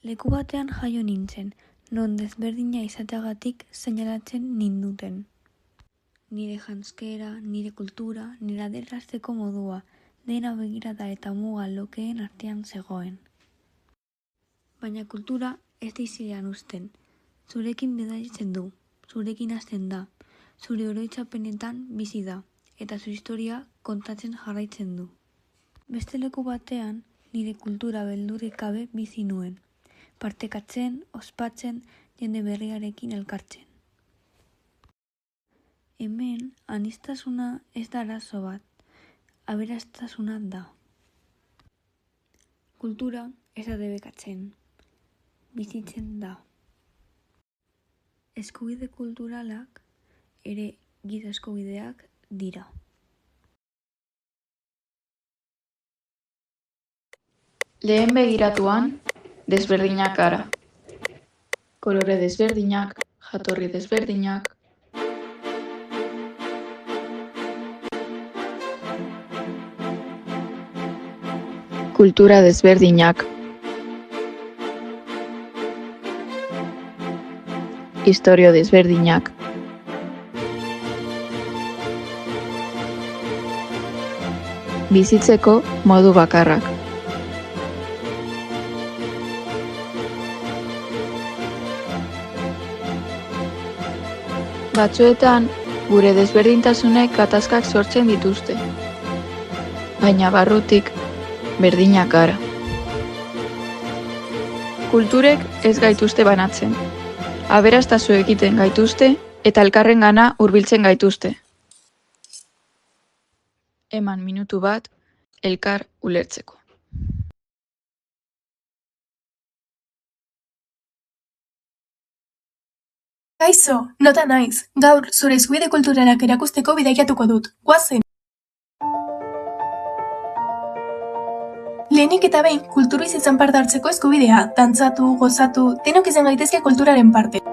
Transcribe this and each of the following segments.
Leku batean jaio nintzen, non desberdina izateagatik seinalatzen ninduten. Nire janzkera, nire kultura, nire adierazteko modua, dena begirada eta muga lokeen artean zegoen. Baina kultura ez da izilean uzten. Zurekin bidaitzen du, zurekin hasten da, zure oroitzapenetan bizi da, eta zure historia kontatzen jarraitzen du. Beste leku batean, nire kultura beldurrik gabe bizi nuen, partekatzen, ospatzen, jende berriarekin elkartzen. Hemen, aniztasuna ez da arazo bat, aberastasuna da. Kultura ez da debekatzen, bizitzen da. Eskubide kulturalak ere giza eskubideak dira. Lehen begiratuan, desberdinak gara. Kolore desberdinak, jatorri desberdinak. Kultura desberdinak. Historia desberdinak. Bizitzeko modu bakarrak. Batzuetan, gure desberdintasunek gatazkak sortzen dituzte. Baina barrutik, berdinak gara. Kulturek ez gaituzte banatzen. Aberastasu egiten gaituzte eta elkarrengana hurbiltzen gaituzte. Eman minutu bat, elkar ulertzeko. Kaixo, nota naiz. Gaur, zure eskubide kulturalak erakusteko bidaiatuko dut. Goazen! Lehenik eta behin, kultur bizitzan parte hartzeko eskubidea, dantzatu, gozatu, denok izan gaitezke kulturaren parte.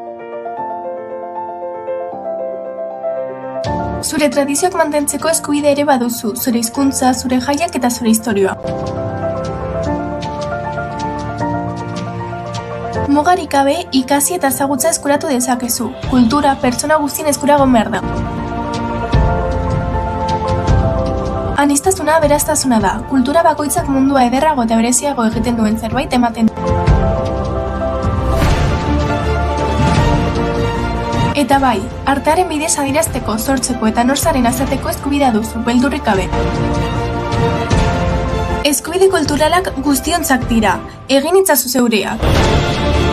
Zure tradizioak mantentzeko eskubide ere baduzu, zure hizkuntza, zure jaiak eta zure istorioa. Mugarik gabe, ikasi eta ezagutza eskuratu dezakezu. Kultura pertsona guztien eskura egon behar da. Aniztasuna aberastasuna da. Kultura bakoitzak mundua ederrago eta bereziago egiten duen zerbait ematen du. Eta bai, artearen bidez adierazteko, sortzeko eta norzaren azateko eskubidea duzu, beldurrik gabe. Eskubide kulturalak guztiontzak dira, egin itzazu zeureak.